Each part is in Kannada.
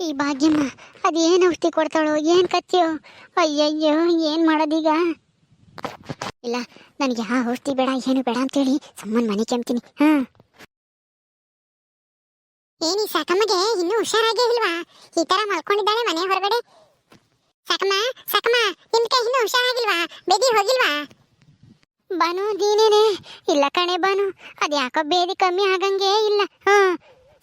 ಈ ಭಾಗ್ಯಮ್ಮ ಅದೇನು ಔಷಧಿ ಕೊಡ್ತಾಳೋ ಏನು ಕತ್ತಿಯೋ. ಅಯ್ಯಯ್ಯೋ ಏನು ಮಾಡೋದೀಗ. ಇಲ್ಲ, ನನಗೆ ಆ ಔಷಧಿ ಬೇಡ ಏನು ಬೇಡ ಅಂತೇಳಿ ಸಮ್ಮನ್ ಮನೆ ಕೆಮ್ತೀನಿ. ಏನಿ ಸಾಕಮ್ಮಗೆ ಇನ್ನೂ ಹುಷಾರಾಗೇ ಇಲ್ವಾ? ಈ ತರ ಮಲ್ಕೊಂಡಿದ್ದಾಳೆ ಮನೆ ಹೊರಗಡೆ. ಸಾಕಮ್ಮ ಸಾಕಮ್ಮ, ನಿಮ್ಗೆ ಇನ್ನೂ ಹುಷಾರಾಗಿಲ್ವಾ? ಬೇದಿ ಹೋಗಿಲ್ವಾ? ಬಾನು ನೀನೇನೆ? ಇಲ್ಲ ಕಣೆ ಬಾನು, ಅದ್ಯಾಕೋ ಬೇದಿ ಕಮ್ಮಿ ಆಗಂಗೆ ಇಲ್ಲ.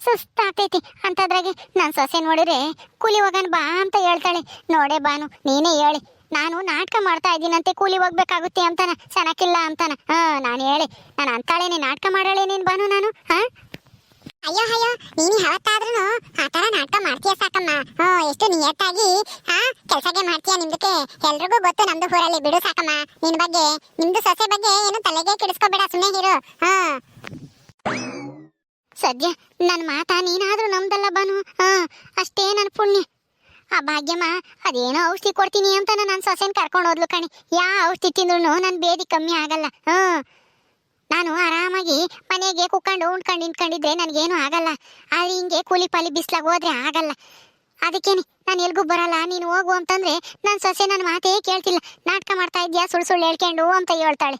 ಸುಸ್ತಾಗ್ತೈತಿ ಅಂತದ್ರಾಗೆ ನನ್ನ ಸೊಸೆ ನೋಡಿದ್ರೆ ಕೂಲಿ ಹೋಗೋಣ ಬಾ ಅಂತ ಹೇಳ್ತಾಳೆ. ನೋಡೆ ಬಾನು ನೀನೇ ಹೇಳಿ, ನಾನು ನಾಟಕ ಮಾಡ್ತಾ ಇದ್ದೀನಂತೆ ಕೂಲಿ ಹೋಗ್ಬೇಕಾಗುತ್ತೆ ಅಂತಾನ, ಚೆನ್ನಾಗಿಲ್ಲ ಅಂತಾನ. ನಾನು ಹೇಳಿ ನಾನು ಅಂತಾಳೇನೆ ನಾಟಕ ಮಾಡಾಳೆ ನೀನು ಬಾನು ನಾನು. ಅಯ್ಯೋ ಅಯ್ಯೋ, ನೀನು ಯಾವತ್ತಾದ್ರೂ ಆ ತರ ನಾಟಕ ಮಾಡ್ತೀಯ ಸಾಕಮ್ಮ. ಎಷ್ಟು ನಿಯತ್ತಾಗಿ ಕೆಲಸಗೆ ಮಾಡ್ತೀಯ. ನಿಮ್ದಕ್ಕೆ ಎಲ್ರಿಗೂ ಗೊತ್ತು ನಮ್ದು ಊರಲ್ಲಿ. ಬಿಡು ಸಾಕಮ್ಮ, ನಿನ್ ಬಗ್ಗೆ ನಿಮ್ದು ಸೊಸೆ ಬಗ್ಗೆ ಏನು ತಲೆಗೆ ಕೆಡಿಸ್ಕೋಬೇಡ, ಸುಮ್ಮನೆ ಇರು. ಸದ್ಯ ನನ್ನ ಮಾತಾ ನೀನಾದ್ರೂ ನಮ್ದಲ್ಲ ಬಾನು. ಅಷ್ಟೇ ನನ್ನ ಪುಣ್ಯ. ಆ ಭಾಗ್ಯಮ್ಮ ಅದೇನೋ ಔಷಧಿ ಕೊಡ್ತೀನಿ ಅಂತ ನನ್ನ ಸೊಸೆನ ಕರ್ಕೊಂಡು ಹೋದ್ಲು ಕಣಿ. ಯಾವ ಔಷಧಿ ತಿಂದ್ರು ನನ್ನ ಬೇದಿ ಕಮ್ಮಿ ಆಗಲ್ಲ. ನಾನು ಆರಾಮಾಗಿ ಮನೆಗೆ ಕುಕ್ಕೊಂಡು ಉಂಡ್ಕೊಂಡು ನಿಂತ್ಕೊಂಡಿದ್ರೆ ನನಗೇನು ಆಗಲ್ಲ. ಆದ್ರೆ ಹಿಂಗೆ ಕೂಲಿ ಪಾಲಿ ಬಿಸ್ಲಾಗ ಹೋದ್ರೆ ಆಗಲ್ಲ. ಅದಕ್ಕೇನೆ ನಾನು ಎಲ್ಗೂ ಬರಲ್ಲ, ನೀನು ಹೋಗು ಅಂತಂದ್ರೆ ನನ್ನ ಸೊಸೆ ನನ್ನ ಮಾತೇ ಕೇಳ್ತಿಲ್ಲ. ನಾಟಕ ಮಾಡ್ತಾ ಇದ್ಯಾ ಸುಳ್ಳು ಸುಳ್ಳು ಹೇಳ್ಕೊಂಡು ಅಂತ ಹೇಳ್ತಾಳೆ.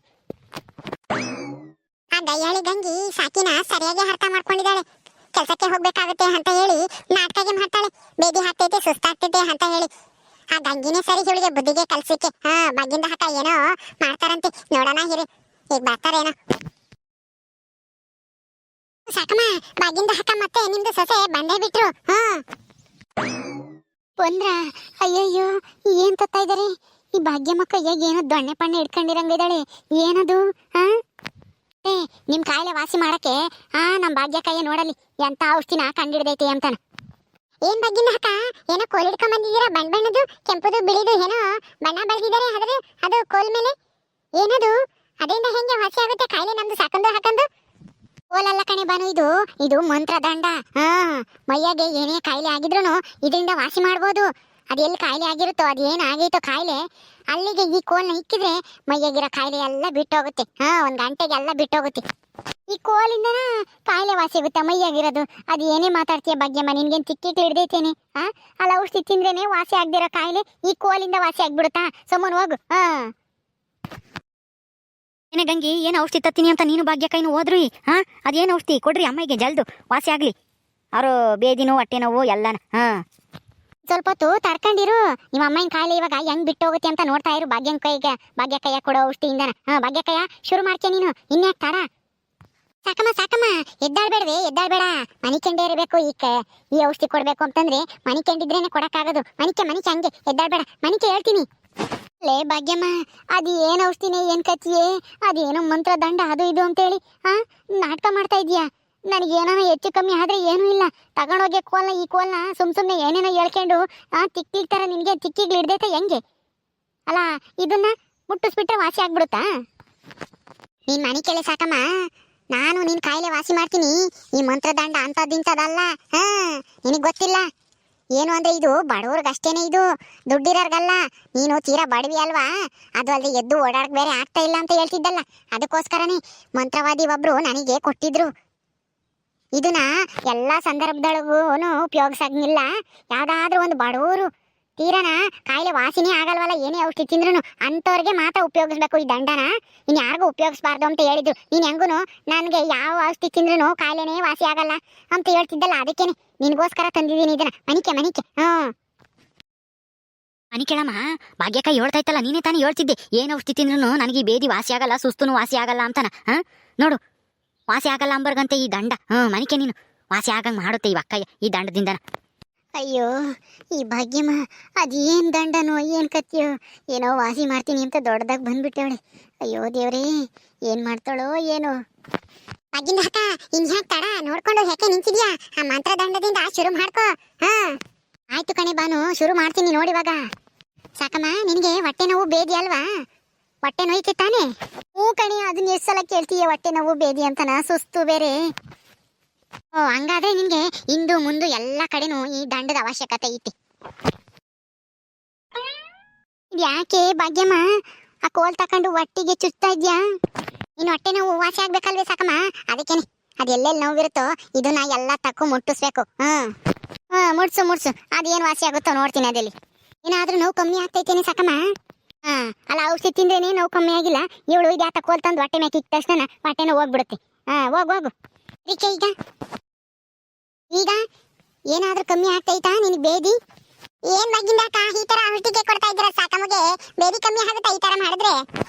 ಆ ದಯ್ಯಾಳಿ ಗಂಗಿ ಸಾಕಿನ ಸರಿಯಾಗಿ ಅರ್ಥ ಮಾಡ್ಕೊಂಡಿದ್ದಾಳೆ. ಕೆಲಸಕ್ಕೆ ಹೋಗ್ಬೇಕಾಗುತ್ತೆ ಅಂತ ಹೇಳಿ ನಾಟಕಗೆ ಮಾಡ್ತಾಳೆ. ಬೇದಿ ಹಾಕ್ತೈತೆ ಸುಸ್ತಾಗ್ತೈತೆ ಅಂತ ಹೇಳಿ. ಆ ಗಂಗಿನೇ ಸರಿ ಇವಳಿಗೆ ಬುದ್ಧಿಗೆ ಕಲ್ಸಿಕ್ಕೆ. ಬಗ್ಗಿಂದ ಹಾಕ ಏನೋ ಮಾಡ್ತಾರಂತೆ, ನೋಡೋಣ ಹಿರಿ ಈಗ ಬರ್ತಾರೇನೋ. ಸಾಕಮ್ಮ ಬಾಗಿಂದ ಹಾಕ, ಮತ್ತೆ ನಿಮ್ದು ಸೊಸೆ ಬಂದೇ ಬಿಟ್ರು. ಬಂದ್ರ? ಅಯ್ಯಯ್ಯೋ ಏನ್ ತತ್ತಾ ಇದಾರೆ ಈ ಭಾಗ್ಯಮ್ಮ ಕೈಯಾಗ? ಏನೋ ದೊಣ್ಣೆ ಪಣ್ಣೆ ಇಟ್ಕೊಂಡಿರಂಗಿದ್ದಾಳೆ. ಏನದು? ನಿಮ್ ಕಾಯಿಲೆ ವಾಸಿ ಮಾಡಕ್ಕೆ ನಮ್ ಭಾಗ್ಯ ಕೈಯ ನೋಡಲಿ ಎಂತ ಔಷಧಿನ ಕಂಡಿಡ್ದೈತಿ ಅಂತಾನ. ಏನ್ ಬಗ್ಗಿಂದ ಹಾಕ ಏನೋ ಕೋಲ್ ಹಿಡ್ಕೊಂಡ್ ಬಂದಿದ್ದೀರಾ? ಬಣ್ಣ ಬಣ್ಣದು ಕೆಂಪುದು ಬಿಳಿದು ಏನೋ ಬಣ್ಣ ಬೆಳೆದಿದ್ದಾರೆ. ಆದ್ರೆ ಅದು ಕೋಲ್ ಮೇಲೆ ಏನದು? ಅದರಿಂದ ಹೆಂಗೆ ವಾಸಿ ಆಗುತ್ತೆ ಕಾಯಿಲೆ ನಮ್ದು ಸಾಕಂದು ಹಾಕಂದು? ಕೋಲಲ್ಲ ಕಣೆ ಬಾನು, ಇದು ಮಂತ್ರದಂಡ. ಮೈಯಾಗೆ ಏನೇ ಕಾಯಿಲೆ ಆಗಿದ್ರು ಇದರಿಂದ ವಾಸಿ ಮಾಡ್ಬೋದು. ಅದೆಲ್ಲಿ ಕಾಯಿಲೆ ಆಗಿರುತ್ತೋ, ಅದೇನ್ ಆಗೈತೋ ಕಾಯಿಲೆ, ಅಲ್ಲಿಗೆ ಈ ಕೋಲ್ನ ಇಕ್ಕಿದ್ರೆ ಮೈಯಾಗಿರೋ ಕಾಯಿಲೆ ಎಲ್ಲ ಬಿಟ್ಟೋಗುತ್ತೆ. ಒಂದ್ ಗಂಟೆಗೆ ಎಲ್ಲ ಬಿಟ್ಟೋಗುತ್ತೆ. ಈ ಕೋಲಿಂದ ಕಾಯಿಲೆ ವಾಸಿ ಆಗುತ್ತೆ ಮೈಯಾಗಿರೋದು. ಅದು ಏನೇ ಮಾತಾಡ್ತೀಯ ಭಾಗ್ಯಮ್ಮ, ನಿನ್ಗೇನು ತಿಕ್ಕಿಕ್ಲಿ ಹಿಡ್ದೈತೇನೆ? ಅಲ್ಲ ಔಷಧಿ ತಿಂದ್ರೇನೆ ವಾಸಿ ಆಗ್ದಿರೋ ಕಾಯಿಲೆ ಈ ಕೋಲಿಂದ ವಾಸಿ ಆಗ್ಬಿಡುತ್ತಾ? ಸುಮ್ಮನೆ ಹೋಗು. ಏನೇ ಗಂಗಿ, ಏನು ಔಷಧಿ ತತ್ತೀನಿ ಅಂತ ನೀನು ಭಾಗ್ಯ ಕೈನು ಹೋದ್ರಿ? ಅದೇನು ಔಷಧಿ ಕೊಡ್ರಿ ಅಮ್ಮಗೆ, ಜಲ್ದು ವಾಸಿ ಆಗ್ಲಿ. ಅವರು ಬೇದಿ ನೋವು ಹೊಟ್ಟೆ ನೋವು ಎಲ್ಲನ. ಸ್ವಲ್ಪ ಹೊತ್ತು ತಡ್ಕೊಂಡಿರು. ನಿಮ್ಮ ಅಮ್ಮನ ಕಾಯಿಲೆ ಇವಾಗ ಹೆಂಗ್ ಬಿಟ್ಟು ಹೋಗುತ್ತೆ ಅಂತ ನೋಡ್ತಾ ಇರು. ಭಾಗ್ಯ ಕೈಯ ಕೊಡೋ ಔಷಧಿಯಿಂದನ. ಭಾಗ್ಯ ಕೈಯ ಶುರು ಮಾಡ್ತೀಯ ನೀನು, ಇನ್ಯಾಕ್ ತಾರ? ಸಾಕಮ್ಮ ಸಾಕಮ್ಮ, ಎದ್ದಾಳ್ಬೇಡವೆ ಎದ್ದಾಳ್ಬೇಡ. ಮನಿಕೆಂಡೇ ಇರಬೇಕು. ಈ ಔಷಧಿ ಕೊಡ್ಬೇಕು ಅಂತಂದ್ರೆ ಮನಿಕೆಂಡಿದ್ರೇನೆ ಕೊಡಕ್ಕಾಗೋದು. ಮನಿಕೆ ಹಂಗೆ ಎದ್ದಾಳ್ಬೇಡ. ಮನಿಕೆ ಹೇಳ್ತೀನಿ. ಲೇ ಭಾಗ್ಯಮ್ಮ, ಅದು ಏನು ಔಷಧಿನೇ ಏನ್ ಕತ್ತಿಯೇ? ಅದೇನೋ ಮಂತ್ರ ದಂಡ ಅದು ಇದು ಅಂತೇಳಿ ನಾಟಕ ಮಾಡ್ತಾ ಇದೀಯಾ? ನನಗೇನೋ ಹೆಚ್ಚು ಕಮ್ಮಿ ಆದ್ರೆ ಏನೂ ಇಲ್ಲ. ತಗೊಂಡೋಗಿ ಕೋಲ್ನ ಈ ಕೋಲ್ನ ಸುಮ್ಮನೆ ಏನೇನೋ ಹೇಳ್ಕೊಂಡು ತಿಕ್ಕಿಗ್ ತರ ನಿನಗೆ ತಿಕ್ಕಿಗ್ಲಿ ಹಿಡ್ದೈತೆ ಹೆಂಗೆ? ಅಲ್ಲ ಇದನ್ನ ಮುಟ್ಟಿಸ್ಬಿಟ್ರೆ ವಾಸಿ ಆಗ್ಬಿಡುತ್ತಾ? ನೀನ್ ಮನೆ ಕೇಳಿ ಸಾಕಮ್ಮ, ನಾನು ನಿನ್ ಕಾಯಿಲೆ ವಾಸಿ ಮಾಡ್ತೀನಿ. ಈ ಮಂತ್ರದಂಡ ಅಂತದಿಂತದಲ್ಲ. ನಿನಗೆ ಗೊತ್ತಿಲ್ಲ ಏನು ಅಂದ್ರೆ ಇದು ಬಡವ್ರಿಗಷ್ಟೇನೆ, ಇದು ದುಡ್ಡಿರೋರ್ಗಲ್ಲ. ನೀನು ತೀರಾ ಬಡವಿ ಅಲ್ವಾ? ಅದು ಅಲ್ಲದೆ ಎದ್ದು ಓಡಾಡಕ್ ಬೇರೆ ಆಗ್ತಾ ಇಲ್ಲ ಅಂತ ಹೇಳ್ತಿದ್ದಲ್ಲ, ಅದಕ್ಕೋಸ್ಕರನೇ ಮಂತ್ರವಾದಿ ಒಬ್ರು ನನಗೆ ಕೊಟ್ಟಿದ್ರು. ಇದನ್ನ ಎಲ್ಲ ಸಂದರ್ಭದೊಳಗೂ ಉಪಯೋಗಿಸಂಗಿಲ್ಲ. ಯಾವ್ದಾದ್ರೂ ಒಂದು ಬಡವರು ತೀರನ ಕಾಯಿಲೆ ವಾಸಿನೇ ಆಗಲ್ವಲ್ಲ, ಏನೇ ಔಷಧಿ ತಿಂದ್ರು ಅಂಥವ್ರಿಗೆ ಮಾತ್ರ ಉಪಯೋಗಿಸ್ಬೇಕು ಈ ದಂಡನ. ಇನ್ ಯಾರಿಗೂ ಉಪಯೋಗಿಸ್ಬಾರ್ದು ಅಂತ ಹೇಳಿದ್ರು. ನೀನ್ ಹೆಂಗೂ ನನಗೆ ಯಾವ ಔಷಧಿ ತಿಂದ್ರು ಕಾಯಿಲೆನೇ ವಾಸಿ ಆಗಲ್ಲ ಅಂತ ಹೇಳ್ತಿದ್ದಲ್ಲ, ಅದಕ್ಕೇನೆ ನಿನಗೋಸ್ಕರ ತಂದಿದ್ದೀನಿ ಇದನ್ನ. ಮನಿಕೆ ಮನಿ ಕೇಳಮ್ಮ. ಭಾಗ್ಯಕ್ಕ ಹೇಳ್ತಾಯ್ತಲ್ಲ, ನೀನೇ ತಾನೇ ಹೇಳ್ತಿದ್ದೆ ಏನು ಔಷಧಿ ತಿಂದ್ರು ನನಗೆ ಬೇದಿ ವಾಸಿ ಆಗಲ್ಲ, ಸುಸ್ತುನು ವಾಸಿ ಆಗಲ್ಲ ಅಂತಾನ. ನೋಡು, ವಾಸಿ ಆಗಲ್ಲ ಅಂಬರ್ಗಂತೆ ಈ ದಂಡ. ಮನಿಕೆ ನೀನು ವಾಸಿ ಆಗಂಗೆ ಮಾಡುತ್ತೆ ಈ ಅಕ್ಕಯ್ಯ ಈ ದಂಡದಿಂದನ. ಅಯ್ಯೋ ಈ ಭಾಗ್ಯಮ್ಮ, ಅದೇನು ದಂಡನೋ ಏನು ಕತ್ತಿಯೋ, ಏನೋ ವಾಸಿ ಮಾಡ್ತೀನಿ ಅಂತ ದೊಡ್ಡದಾಗಿ ಬಂದ್ಬಿಟ್ಟವಳೆ. ಅಯ್ಯೋ ದೇವ್ರೇ, ಏನು ಮಾಡ್ತಾಳೋ ಏನೋ. ಭಾಗ್ಯದ ಅಕ್ಕ, ಇನ್ ಯಾಕೆ ತಡ ನೋಡ್ಕೊಂಡು ಯಾಕೆ ನಿಂತಿದ್ಯಾ? ಆ ಮಂತ್ರ ದಂಡದಿಂದ ಶುರು ಮಾಡ್ಕೋ. ಆಯ್ತು ಕಣೆ ಬಾನು, ಶುರು ಮಾಡ್ತೀನಿ ನೋಡಿವಾಗ. ಸಾಕಮ್ಮ, ನಿನಗೆ ಹೊಟ್ಟೆ ನೋವು ಬೇದಿ ಅಲ್ವಾ? ಹೊಟ್ಟೆ ನೋಯ್ತು ತಾನೆ? ಕಣಿ, ಅದನ್ನ ಎಷ್ಟು ಸಲ ಕೇಳ್ತೀಯ ಹೊಟ್ಟೆ ನೋವು ಬೇದಿ ಅಂತನ? ಸುಸ್ತು ಬೇರೆ. ಹಂಗಾದ್ರೆ ನಿನ್ಗೆ ಇಂದು ಮುಂದು ಎಲ್ಲ ಕಡೆನೂ ಈ ದಂಡದ ಅವಶ್ಯಕತೆ ಐತಿ. ಯಾಕೆ ಭಾಗ್ಯಮ್ಮ ಆ ಕೋಲ್ ತಕೊಂಡು ಹೊಟ್ಟಿಗೆ ಚುಚ್ತಾ ಇದ್ಯಾ? ಇನ್ನು ಹೊಟ್ಟೆ ನೋವು ವಾಸಿ ಆಗ್ಬೇಕಲ್ವೇ ಸಾಕಮ್ಮ? ಅದಕ್ಕೇನೆ ಅದೆಲ್ಲೆಲ್ಲಿ ನೋವಿರುತ್ತೋ ಇದನ್ನ ಎಲ್ಲ ತಕ್ಕು ಮುಟ್ಟಿಸ್ಬೇಕು. ಮುಡ್ಸು ಮುಡ್ಸು ಅದೇನು ವಾಸಿ ಆಗುತ್ತೋ ನೋಡ್ತೀನಿ ಅದಲ್ಲಿ. ಏನಾದ್ರೂ ನೋವು ಕಮ್ಮಿ ಆಗ್ತೈತೇನೆ ಸಾಕಮ್ಮ? ಅಲ್ಲ ಔಷಧಿ ತಿಂದ್ರೇನೆ ನೋವು ಕಮ್ಮಿ ಆಗಿಲ್ಲ. ಇವಳು ಇದು ಯಾತ ಕೋಲ್ ತಂದು ಹೊಟ್ಟೆ ಮೇಲೆ ಇಟ್ಟ ತಕ್ಷಣ ಹೊಟ್ಟೆನ ಹೋಗ್ಬಿಡುತ್ತೆ. ಹೋಗು ಇದಕ್ಕೆ ಈಗ ಏನಾದ್ರೂ ಕಮ್ಮಿ ಆಗ್ತೈತಾ ನಿನಗೆ ಬೇದಿ? ಏನ್ ಬಗ್ಗಿಂದಾಕ ಈ ತರ ಔಷಧಿಗೆ ಕೊಡ್ತಾ ಇದ್ದೀರಾ ಸಾಕಮ್ಮಗೆ? ಬೇದಿ ಕಮ್ಮಿ ಆಗುತ್ತೆ ಈ ತರ ಮಾಡಿದ್ರೆ?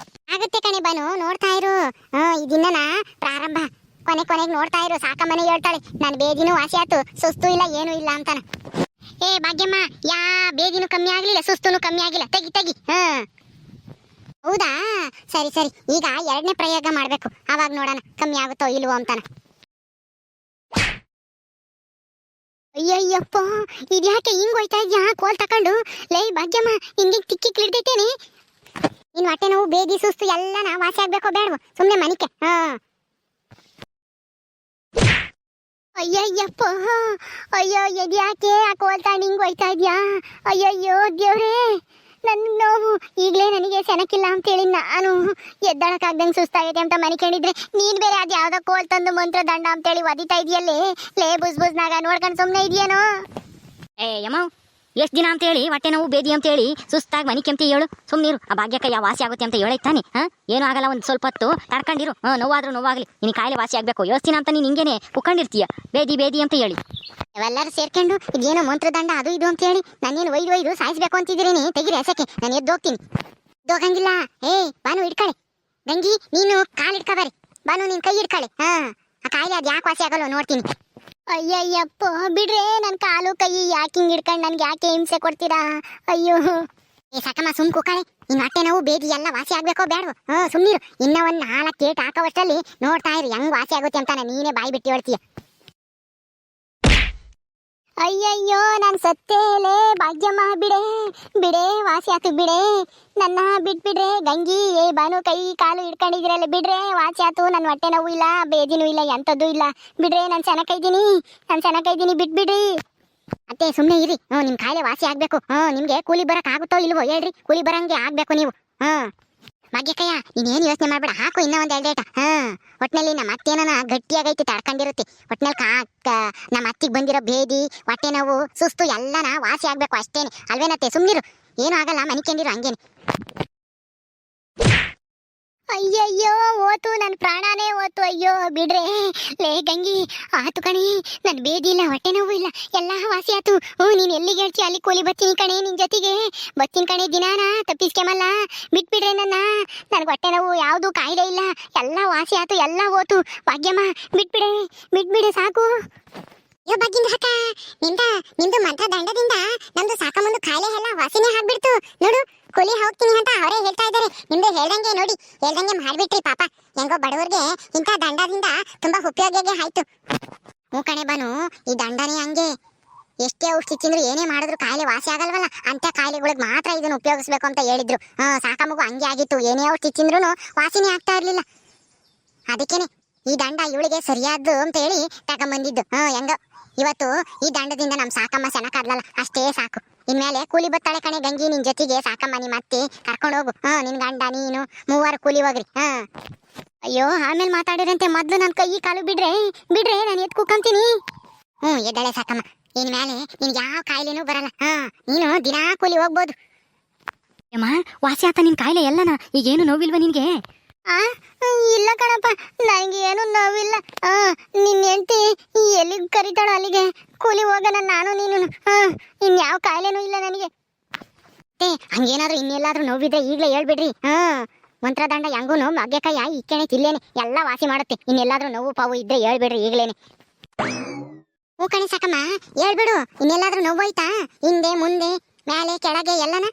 ಆಗುತ್ತೆ ಕಣೆ ಬಾನು, ನೋಡ್ತಾ ಇರು. ಇದನ್ನ ಪ್ರಾರಂಭ, ಕೊನೆಗೆ ನೋಡ್ತಾ ಇರು. ಸಾಕಮ್ಮನೆ ಹೇಳ್ತಾಳೆ ನಾನು ಬೇದಿನೂ ವಾಸಿ ಆಯ್ತು, ಸುಸ್ತು ಇಲ್ಲ ಏನೂ ಇಲ್ಲ ಅಂತಾನ. ಏ ಭಾಗ್ಯಮ್ಮ, ಯಾ ಬೇದಿನೂ ಕಮ್ಮಿ ಆಗ್ಲಿಲ್ಲ, ಸುಸ್ತುನು ಕಮ್ಮಿ ಆಗಿಲ್ಲ. ತೆಗಿ. ಹೌದಾ, ಸರಿ ಈಗ 2ನೇ ಪ್ರಯೋಗ ಮಾಡ್ಬೇಕು, ಅವಾಗ ನೋಡೋಣ ಕಮ್ಮಿ ಆಗುತ್ತೋ ಇಲ್ವೋ ಅಂತಾನ. ಅಯ್ಯಯ್ಯಪ್ಪ, ಇದ್ಯಾಕೆ ಹಿಂಗ್ ಹೋಯ್ತಾ ಇದ್ಯಾ ಕೋಲ್ ತಕೊಂಡು? ಲೈ ಭಾಗ್ಯಮ್ಮ, ಹಿಂಗೆ ತಿಕ್ಕಿಡ್ತೈತೇನೆ. ಇನ್ ಹೊಟ್ಟೆ ನೋವು ಬೇದಿ ಸುಸ್ತು ಎಲ್ಲನ ವಾಸಿ ಆಗ್ಬೇಕೋ ಬೇಡವೋ? ಸುಮ್ನೆ ಮನಿಕೆ. ಅಯ್ಯಯ್ಯಪ್ಪ, ಅಯ್ಯೋ ಎದ್ಯಾಕೆ ಆ ಕೋಲ್ ತಗೊಂಡು ಹಿಂಗ್ ಹೋಯ್ತಾ ಇದ್ಯಾ? ಅಯ್ಯಯ್ಯೋ ದೇವ್ರೇ, ನನ್ ನೋವು ಈಗಲೇ ನನಗೆ ಸೆನಕಿಲ್ಲ ಅಂತೇಳಿ ನಾನು ಎದ್ದಾಳಕ್ಕಾಗ್ದಂಗೆ ಸುಸ್ತಾಗೈತೆ ಅಂತ ಮನಿಕೊಂಡಿದ್ರೆ ನೀನ್ ಬೇರೆ ಅದು ಯಾವ್ದೋ ಕೋಲ್ ತಂದು ಮಂತ್ರ ದಂಡ ಅಂತೇಳಿ ಒದಿತಾ ಇದೆಯಲ್ಲೇ. ಲೇ ಬುಸ್ನಾಗ ನೋಡ್ಕೊಂಡು ಸುಮ್ಮನೆ ಇದೆಯೇನೋ? ಯಮ್ಮ, ಎಷ್ಟು ದಿನ ಅಂತೇಳಿ ಹೊಟ್ಟೆ ನೋವು ಬೇದಿ ಅಂತೇಳಿ ಸುಸ್ತಾಗಿ ಮನಿಕೆ ಅಂತ ಹೇಳು. ಸುಮ್ಮನಿರು. ಆ ಭಾಗ್ಯಕ್ಕ ಯಾವ ವಾಸಿ ಆಗುತ್ತೆ ಅಂತ ಹೇಳೈತಾನೆ. ಏನೂ ಆಗಲ್ಲ, ಒಂದು ಸ್ವಲ್ಪ ಹೊತ್ತು ತಡ್ಕೊಂಡಿರು. ನೋವಾದ್ರೂ ನೋವಾಗಲಿ, ನಿನ್ನ ಕಾಯಿಲೆ ವಾಸಿ ಆಗಬೇಕು. ಯೋಸ್ತಿನ ಅಂತ ನೀನು ಹಿಂಗೇನೆ ಕುಕ್ಕೊಂಡಿರ್ತೀಯ ಬೇದಿ ಅಂತ ಹೇಳಿ. ಇವೆಲ್ಲರೂ ಸೇರ್ಕೊಂಡು ಇದೇನೋ ಮಂತ್ರದಂಡ ಅದು ಇದು ಅಂತ ಹೇಳಿ ನಾನೇನು ಒಯ್ದು ಸಾಯಿಸ್ಬೇಕು ಅಂತಿದ್ದೀರೇನೆ. ತೆಗಿರಿ ಎಸಕ್ಕೆ, ನಾನು ಎದ್ದೋಗ್ತೀನಿ. ಎದ್ದೋಗಂಗಿಲ್ಲ. ಬಾನು ಇಡ್ಕಳೆ. ಗಂಗಿ, ನೀನು ಕಾಲು ಇಡ್ಕೊಬಾರಿ. ಬಾನು ನೀನು ಕೈ ಇಡ್ಕಳೆ. ಆ ಕಾಯಿಲೆ ಅದು ಯಾಕೆ ವಾಸಿ ಆಗಲ್ಲ ನೋಡ್ತೀನಿ. ಅಯ್ಯಯ್ಯಪ್ಪ, ಬಿಡ್ರೆ ನನ್ನ ಕಾಲು ಕೈ ಯಾಕೆ ಹಿಂಗೆ ಹಿಡ್ಕೊಂಡು ನನ್ಗೆ ಯಾಕೆ ಹಿಂಸೆ ಕೊಡ್ತೀರಾ? ಅಯ್ಯೋ ಸಾಕಮ್ಮ, ಸುಮ್ ಕೂಕಾಳೆ. ಇನ್ನು ಹೊಟ್ಟೆ ನೋವು ಬೇದಿ ಎಲ್ಲ ವಾಸಿ ಆಗ್ಬೇಕೋ ಬೇಡವೋ? ಸುಮ್ಮನಿರು. ಇನ್ನ ಒಂದು 4 ಏಟು ಹಾಕೋವಷ್ಟರಲ್ಲಿ ನೋಡ್ತಾ ಇರು ಹೆಂಗ್ ವಾಸಿ ಆಗುತ್ತೆ ಅಂತ. ನೀನೇ ಬಾಯಿ ಬಿಟ್ಟು ಹೇಳ್ತೀಯ. ಅಯ್ಯಯ್ಯೋ, ನಾನು ಸತ್ತೇಲೆ ಭಾಗ್ಯಮ್ಮ. ಬಿಡೆ ವಾಸಿ ಆತು. ಬಿಡೆ ನನ್ನ ಬಿಟ್ಬಿಡ್ರೆ. ಗಂಗಿ, ಬಾನು ಕೈ ಕಾಲು ಹಿಡ್ಕೊಂಡಿದ್ರಲ್ಲ, ಬಿಡ್ರೆ ವಾಸಿ ಆತು. ನನ್ನ ಹೊಟ್ಟೆ ನೋವು ಇಲ್ಲ, ಬೇದಿನೂ ಇಲ್ಲ, ಎಂಥದ್ದು ಇಲ್ಲ. ಬಿಡ್ರೆ, ನಾನು ಚೆನ್ನಾಗೈದ್ದೀನಿ. ಬಿಟ್ಬಿಡ್ರಿ ಅತ್ತೆ, ಸುಮ್ಮನೆ ಇರಿ. ನಿಮ್ಮ ಕಾಯಿಲೆ ವಾಸಿ ಆಗ್ಬೇಕು. ನಿಮ್ಗೆ ಕೂಲಿ ಬರಕ್ ಆಗುತ್ತೋ ಇಲ್ವೋ ಹೇಳ್ರಿ. ಕೂಲಿ ಬರಂಗೆ ಆಗ್ಬೇಕು ನೀವು. ಭಾಗ್ಯಕ್ಕಯ್ಯ, ನೀನೇನು ಯೋಚನೆ ಮಾಡ್ಬೇಡ. ಹಾಕು ಇನ್ನೂ ಒಂದು 2 ಏಟ. ಒಟ್ನಲ್ಲಿ ನಮ್ಮ ಅತ್ತೇನ ಗಟ್ಟಿಯಾಗೈತಿ, ತಡ್ಕೊಂಡಿರುತ್ತೆ. ಒಟ್ನಲ್ಲಿ ನಮ್ಮ ಅತ್ತಿಗೆ ಬಂದಿರೋ ಬೇದಿ ಹೊಟ್ಟೆ ನೋವು ಸುಸ್ತು ಎಲ್ಲನ ವಾಸಿ ಆಗ್ಬೇಕು ಅಷ್ಟೇನೆ. ಅಲ್ವೇನತ್ತೆ? ಸುಮ್ಮನಿರು, ಏನೂ ಆಗಲ್ಲ, ಮನಿಕೊಂಡಿರು ಹಂಗೇನೆ. ಅಯ್ಯಯ್ಯೋ, ಓತು, ನನ್ನ ಪ್ರಾಣನೇ ಓತು. ಅಯ್ಯೋ ಬಿಡ್ರೆ. ಲೇ ಗಂಗಿ, ಆತು ಕಣೆ, ನನ್ನ ಬೇದಿ ಇಲ್ಲ, ಹೊಟ್ಟೆ ನೋವು ಇಲ್ಲ, ಎಲ್ಲ ವಾಸಿ ಆತು. ನೀನು ಎಲ್ಲಿಗೆ ಹೇಳ್ತಿ ಅಲ್ಲಿ ಕೂಲಿ ಬತ್ತೀನಿ ಕಣೆ, ನಿನ್ ಜೊತೆಗೆ ಬತ್ತೀನಿ ಕಣೆ. ದಿನಾನ ತಪ್ಪಿಸ್ಕೆಮಲ್ಲ. ಬಿಟ್ಬಿಡ್ರೆ ನನಗೆ ಹೊಟ್ಟೆ ನೋವು ಯಾವುದು ಕಾಯಿಲೆ ಇಲ್ಲ, ಎಲ್ಲ ವಾಸಿ ಆತು, ಎಲ್ಲ ಓತು. ಭಾಗ್ಯಮ್ಮ, ಬಿಟ್ಬಿಡೆ ಸಾಕು. ಬಗ್ಗಿಂದ ಹಾಕ. ನಿಂದು ಮಂತ್ರ ದಂಡದಿಂದ ನಮ್ದು ಸಾಕಮ್ಮಂದು ಕಾಯಿಲೆ ಎಲ್ಲ ವಾಸಿನೇ ಆಗ್ಬಿಡ್ತು ನೋಡು. ಕೂಲಿ ಹೋಗ್ತೀನಿ ಅಂತ ಅವರೇ ಹೇಳ್ತಾ ಇದ್ದಾರೆ. ನಿಮ್ದು ಹೇಳ್ದಂಗೆ ನೋಡಿ, ಹೇಳ್ದಂಗೆ ಮಾಡ್ಬಿಟ್ರಿ. ಪಾಪ ಹೆಂಗೋ ಬಡವರಿಗೆ ಇಂಥ ದಂಡದಿಂದ ತುಂಬಾ ಉಪಯೋಗ ಆಯ್ತು. ಕಣೆ ಬಾನು, ಈ ದಂಡನೇ ಹಂಗೆ. ಎಷ್ಟೇ ಔಷಧಿ ತಿಂದ್ರು ಏನೇ ಮಾಡಿದ್ರು ಕಾಯಿಲೆ ವಾಸಿ ಆಗಲ್ವಲ್ಲ, ಅಂತ ಕಾಯಿಲೆಗಳಿಗೆ ಮಾತ್ರ ಇದನ್ನು ಉಪಯೋಗಿಸ್ಬೇಕು ಅಂತ ಹೇಳಿದ್ರು. ಸಾಕಮ್ಮಗೂ ಹಂಗೆ ಆಗಿತ್ತು. ಏನೇ ಔಷಧಿ ತಿಂದ್ರು ವಾಸಿನೇ ಆಗ್ತಾ ಇರ್ಲಿಲ್ಲ. ಅದಕ್ಕೇನೆ ಈ ದಂಡ ಇವಳಿಗೆ ಸರಿಯಾದ್ದು ಅಂತ ಹೇಳಿ ತಗೊಂಬಂದಿದ್ದು. ಹೆಂಗ ಇವತ್ತು ಈ ದಂಡದಿಂದ ನಮ್ ಸಾಕಮ್ಮ ಸೆನಕಾದ್ಲಲ್ಲ, ಅಷ್ಟೇ ಸಾಕು. ಇನ್ಮೇಲೆ ಕೂಲಿ ಬತ್ತಾಳೆ ಕಣೆ ಗಂಗಿ ನಿನ್ ಜೊತೆಗೆ. ಸಾಕಮ್ಮ ನಿಮ್ಮ ಅತ್ತೆ ಕರ್ಕೊಂಡು ಹೋಗು. ನಿನ್ ಗಂಡ ನೀನು 3 ಕೂಲಿ ಹೋಗ್ರಿ. ಅಯ್ಯೋ, ಆಮೇಲೆ ಮಾತಾಡಿರಂತೆ. ಮೊದ್ಲು ನನ್ನ ಕೈ ಕಾಲು ಬಿಡ್ರೆ ನಾನು ಎತ್ ಕೂಕಂತೀನಿ. ಎದ್ದಾಳೆ ಸಾಕಮ್ಮ. ಇನ್ಮೇಲೆ ನಿನ್ಗೆ ಯಾವ ಕಾಯಿಲೆನೂ ಬರಲ್ಲ. ನೀನು ದಿನಾ ಕೂಲಿ ಹೋಗ್ಬೋದು. ಅಮ್ಮ, ವಾಸಿ ಆತ ನಿನ್ ಕಾಯಿಲೆ ಎಲ್ಲನ? ಈಗೇನು ನೋವಿಲ್ವ ನಿನ್ಗೆ? ಇಲ್ಲ ಕಣಪ್ಪ, ನನಗೆ ಏನು ನೋವಿಲ್ಲ. ನಿನ್ನ ಹೆಂಡತಿ ಎಲ್ಲಿಗೆ ಕರಿತಾಳೋ ಅಲ್ಲಿಗೆ ಕೂಲಿ ಹೋಗೋಣ ನಾನು ನೀನು. ಇನ್ಯಾವ ಕಾಯಿಲೆನೂ ಇಲ್ಲ ನನಗೆ. ಹಂಗೇನಾದ್ರೂ ಇನ್ನೆಲ್ಲಾದ್ರೂ ನೋವಿದ್ರೆ ಈಗಲೇ ಹೇಳ್ಬಿಡ್ರಿ. ಮಂತ್ರದಂಡ ಹೆಂಗೂ ನೋವು ಭಾಗ್ಯಕ್ಕಯ್ಯ ಇಕ್ಕೇನೆ ತಿಲ್ಲೇನೆ ಎಲ್ಲ ವಾಸಿ ಮಾಡುತ್ತೆ. ಇನ್ನೆಲ್ಲಾದ್ರೂ ನೋವು ಪಾವು ಇದ್ರೆ ಹೇಳ್ಬಿಡ್ರಿ ಈಗಲೇನೆ. ಕಣೆ ಸಾಕಮ್ಮ, ಹೇಳ್ಬಿಡು. ಇನ್ನೆಲ್ಲಾದ್ರೂ ನೋವಾಯ್ತಾ? ಹಿಂದೆ ಮುಂದೆ ಮೇಲೆ ಕೆಳಗೆ ಎಲ್ಲನ?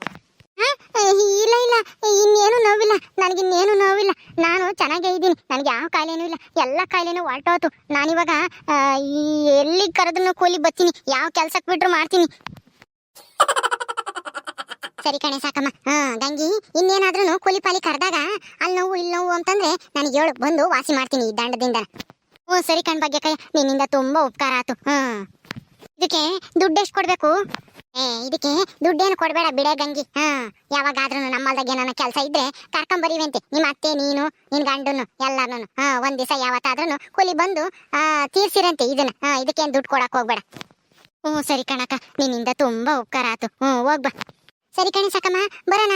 ಇಲ್ಲ ಇನ್ನೇನು ನೋವಿಲ್ಲ, ನನಗಿನ್ನೇನು ನೋವಿಲ್ಲ. ನಾನು ಚೆನ್ನಾಗೇ ಇದ್ದೀನಿ, ನನಗೆ ಯಾವ ಕಾಯಿಲೆನೂ ಇಲ್ಲ. ಎಲ್ಲ ಕಾಯಿಲೆನೂ ಹೊರಟೋತು. ನಾನಿವಾಗ ಎಲ್ಲಿ ಕರೆದ್ರು ಕೂಲಿ ಬರ್ತೀನಿ, ಯಾವ ಕೆಲ್ಸಕ್ಕೆ ಬಿಟ್ರು ಮಾಡ್ತೀನಿ. ಸರಿ ಕಣೆ ಸಾಕಮ್ಮ. ಗಂಗಿ, ಇನ್ನೇನಾದ್ರೂ ಕೂಲಿ ಪಾಲಿ ಕರೆದಾಗ ಅಲ್ಲಿ ನೋವು ಇಲ್ಲಿ ನೋವು ಅಂತಂದ್ರೆ ನನಗೆ ಹೇಳು, ಬಂದು ವಾಸಿ ಮಾಡ್ತೀನಿ ಈ ದಂಡದಿಂದ. ಸರಿ ಕಣ್ ಭಾಗ್ಯಕ್ಕಯ್ಯ, ನಿನ್ನಿಂದ ತುಂಬಾ ಉಪಕಾರ ಆಯ್ತು. ಇದಕ್ಕೆ ದುಡ್ಡು ಎಷ್ಟು ಕೊಡ್ಬೇಕು? ಇದಕ್ಕೆ ದುಡ್ಡೇನು ಕೊಡ್ಬೇಡ ಬಿಡೆ ಗಂಗಿ. ಯಾವಾಗಾದ್ರೂ ನಮ್ಮಲ್ದಾಗ ಏನಾನ ಕೆಲಸ ಇದ್ರೆ ಕರ್ಕೊಂಬರಿವಂತೆ. ನಿಮ್ಮ ಅತ್ತೆ, ನೀನು, ನಿನ್ ಗಂಡನು ಎಲ್ಲಾನು ಒಂದ್ ದಿವಸ ಯಾವತ್ತಾದ್ರೂ ಕೂಲಿ ಬಂದು ತೀರ್ಸಿರಂತೆ ಇದನ್ನ. ಇದಕ್ಕೇನು ದುಡ್ಡು ಕೊಡಕ್ ಹೋಗ್ಬೇಡ. ಹ್ಞೂ ಸರಿ ಕಣಕ್ಕ, ನಿನ್ನಿಂದ ತುಂಬಾ ಉಪಕಾರ ಆತು. ಹೋಗ್ ಬಾ. ಸರಿ ಕಣಿ ಸಾಕಮ್ಮ, ಬರೋಣ.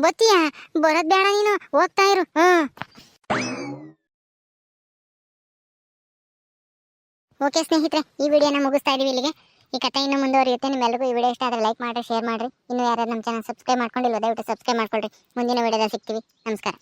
ಬತ್ತೀಯಾ? ಬರೋದ್ ಬೇಡ, ನೀನು ಹೋಗ್ತಾ ಇರು. ಓಕೆ ಸ್ನೇಹಿತರೆ, ಈ ವಿಡಿಯೋನ ಮುಗಿಸ್ತಾ ಇದೀವಿ ಇಲ್ಲಿಗೆ. ಈ ಕಥೆ ಇನ್ನೂ ಮುಂದುವರಿಯುತ್ತೆ. ನಿಮ್ಮೆಲ್ಲರಿಗೂ ಈ ವಿಡಿಯೋ ಇಷ್ಟ ಆದರೆ ಲೈಕ್ ಮಾಡಿ, ಶೇರ್ ಮಾಡ್ರಿ. ಇನ್ನೂ ಯಾರು ನಮ್ಮ ಚಾನಲ್ ಸಬ್ಸ್ಕ್ರೈಬ್ ಮಾಡ್ಕೊಂಡಿಲ್ಲ, ದಯವಿಟ್ಟು ಸಬ್ಸ್ಕ್ರೈಬ್ ಮಾಡ್ಕೊಳ್ರಿ. ಮುಂದಿನ ವಿಡಿಯೋದಲ್ಲಿ ಸಿಗ್ತೀವಿ. ನಮಸ್ಕಾರ.